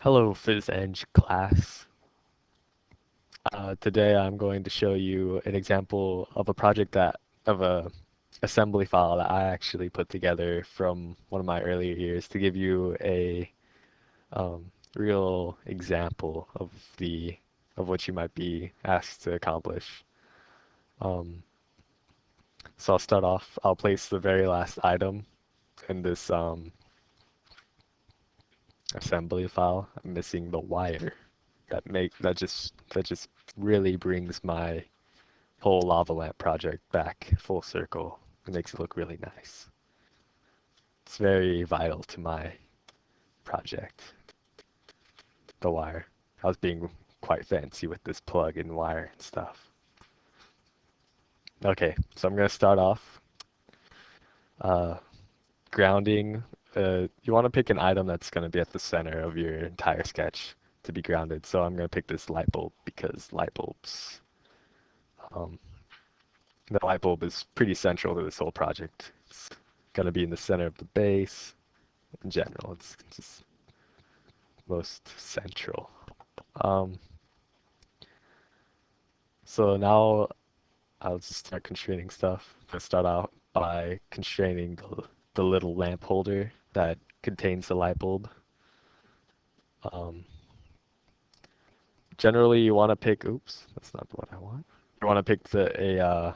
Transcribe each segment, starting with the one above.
Hello, PhysEng class. Today I'm going to show you an example of a project of a assembly file that I actually put together from one of my earlier years to give you a real example of what you might be asked to accomplish. Um, so I'll start off. I'll place the very last item in this assembly file. I'm missing the wire that just really brings my whole lava lamp project back full circle. It makes it look really nice. It's very vital to my project, the wire. I was being quite fancy with this plug and wire and stuff. Okay, so I'm gonna start off uh, grounding. You want to pick an item that's gonna be at the center of your entire sketch to be grounded. So I'm gonna pick this light bulb because um, the light bulb is pretty central to this whole project. It's gonna be in the center of the base. In general, it's just most central. Um, so now I'll just start constraining stuff. I'm gonna start out by constraining the little lamp holder that contains the light bulb. Um, Generally, you want to pick. Oops, that's not what I want. You want to pick an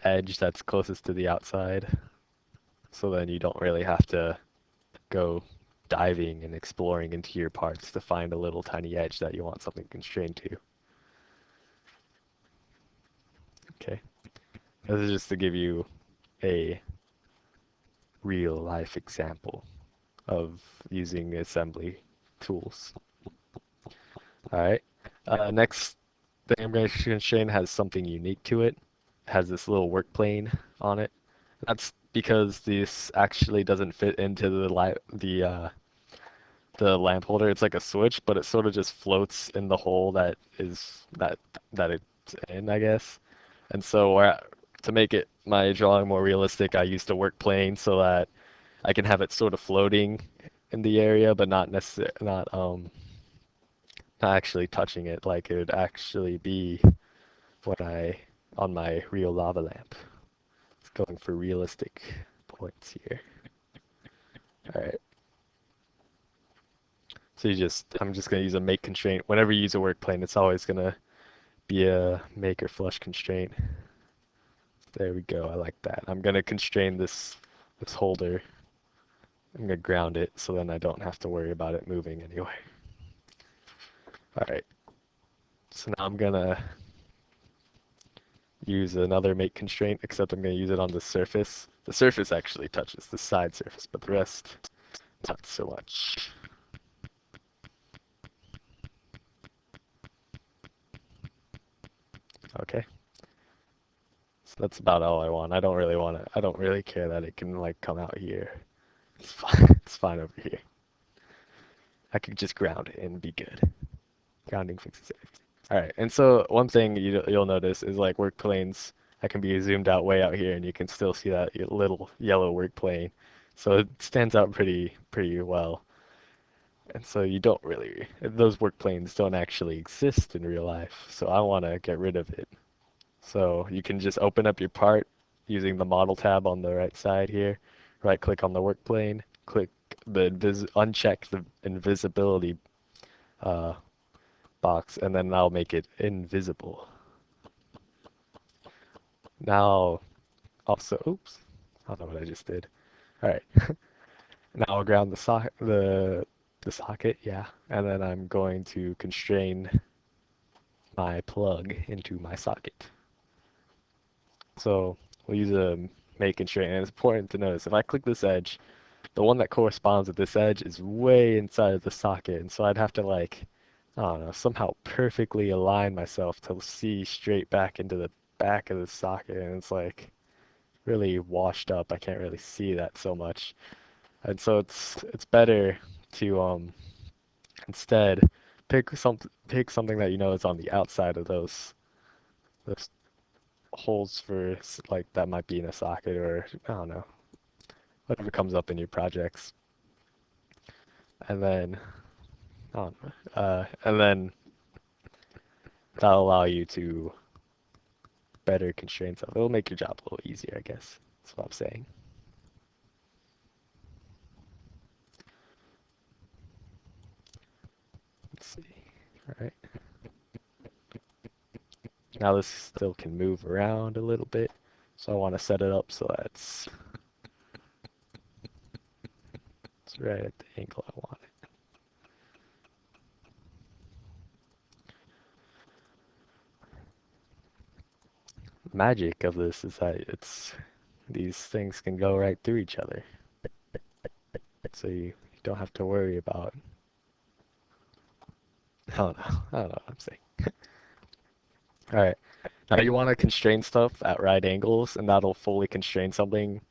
edge that's closest to the outside, so then you don't really have to go diving and exploring into your parts to find a little tiny edge that you want something constrained to. Okay. This is just to give you a real life example of using assembly tools. All right. Next thing I'm going to constrain has something unique to it. It has this little work plane on it. That's because this actually doesn't fit into the lamp holder. It's like a switch, but it sort of just floats in the hole that it's in, I guess. And so to make it my drawing more realistic, I used a work plane so that I can have it sort of floating in the area, but not necessarily not actually touching it like it would actually be what I on my real lava lamp. It's going for realistic points here. All right. So I'm just gonna use a make constraint. Whenever you use a work plane, it's always gonna be a make or flush constraint. There we go. I like that. I'm gonna constrain this holder. I'm gonna ground it so then I don't have to worry about it moving anyway. All right. So now I'm gonna use another make constraint, except I'm going to use it on the surface. The surface actually touches the side surface, but the rest, not so much. Okay, so that's about all I want. I don't really care that it can like come out here. It's fine, it's fine over here. I could just ground it and be good. Grounding fixes everything. All right, and so one thing you'll notice is like work planes. I can be zoomed out way out here, and you can still see that little yellow work plane. So it stands out pretty well. And so you don't really, those work planes don't actually exist in real life. So I want to get rid of it. So you can just open up your part using the model tab on the right side here. Right click on the work plane, click uncheck the invisibility uh, box, and then I'll make it invisible. Now also, oops, I don't know what I just did. All right, now I'll ground the socket, yeah, and then I'm going to constrain my plug into my socket. So we'll use a make constraint, and it's important to notice if I click this edge, the one that corresponds with this edge is way inside of the socket, and so I'd have to like, I don't know, somehow perfectly align myself to see straight back into the back of the socket, and it's like really washed up. I can't really see that so much, and so it's better to instead pick something that you know is on the outside of those holes for like that might be in a socket or I don't know, whatever comes up in your projects. and then I don't know, and then that'll allow you to better constrain stuff. It'll make your job a little easier, I guess. That's what I'm saying. Let's see. All right. Now this still can move around a little bit, so I want to set it up so that it's right at the angle I want it. Magic of this is that these things can go right through each other, so you don't have to worry about. I don't know. I don't know what I'm saying. All right. Now you want to constrain stuff at right angles, and that'll fully constrain something.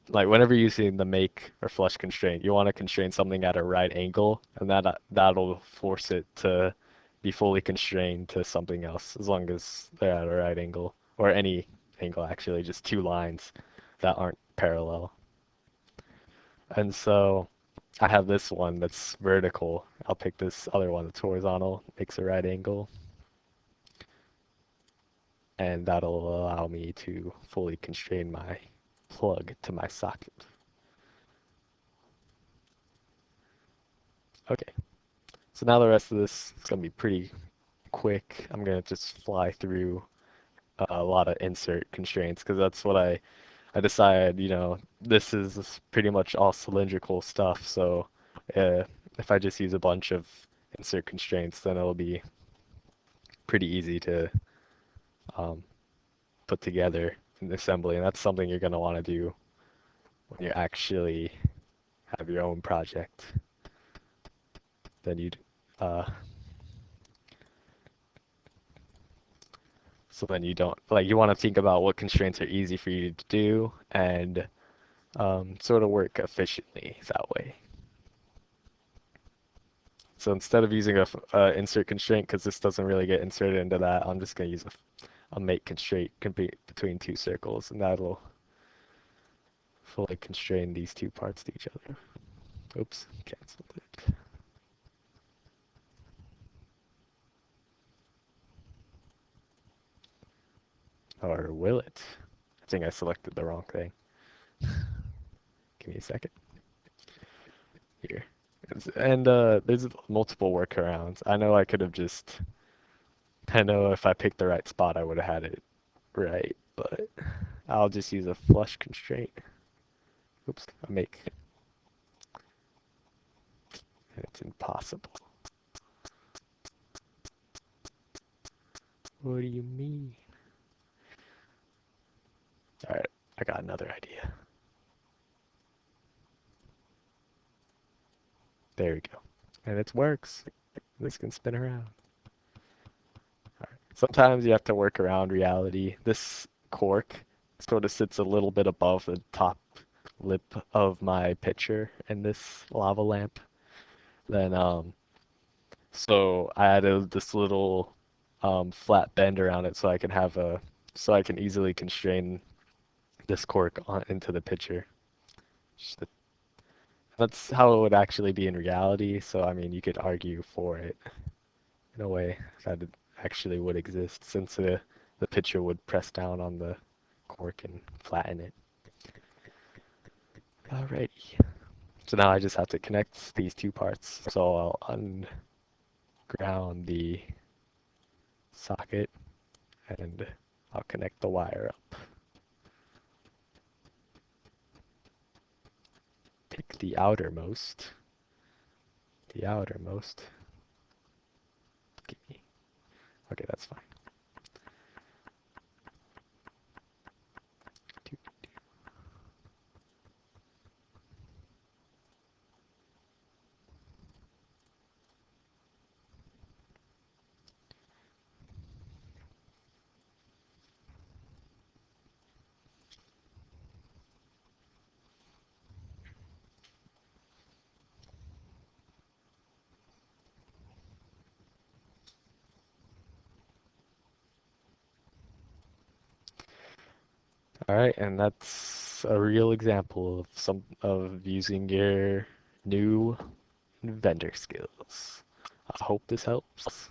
Like whenever you're using the make or flush constraint, you want to constrain something at a right angle, and that'll force it to be fully constrained to something else, as long as they're at a right angle, or any angle actually, just two lines that aren't parallel. And so I have this one that's vertical. I'll pick this other one that's horizontal, makes a right angle, and that'll allow me to fully constrain my plug to my socket. Okay, so now the rest of this is going to be pretty quick. I'm going to just fly through a lot of insert constraints because that's what I decided, this is pretty much all cylindrical stuff. So uh, if I just use a bunch of insert constraints, then it'll be pretty easy to um, put together in assembly. And that's something you're going to want to do when you actually have your own project. Then you'd uh, so then you don't like you want to think about what constraints are easy for you to do and sort of work efficiently that way. So instead of using a insert constraint, because this doesn't really get inserted into that, I'm just going to use a make constraint between two circles, and that'll fully constrain these two parts to each other. Oops, canceled it. Or will it? I think I selected the wrong thing. Give me a second. Here. And there's multiple workarounds. I know if I picked the right spot, I would have had it right, but I'll just use a flush constraint. Oops, I make, and it's impossible. What do you mean? All right, I got another idea. There we go. And it works. This can spin around. All right. Sometimes you have to work around reality. This cork sort of sits a little bit above the top lip of my pitcher in this lava lamp. Then so I added this little flat bend around it so I can easily constrain this cork into the pitcher. That's how it would actually be in reality. So I mean, you could argue for it in a way that it actually would exist, since the pitcher would press down on the cork and flatten it. Alrighty. So now I just have to connect these two parts. So I'll unground the socket and I'll connect the wire up. Pick the outermost. The outermost. Okay, that's fine. All right, and that's a real example of using your new inventor skills. I hope this helps.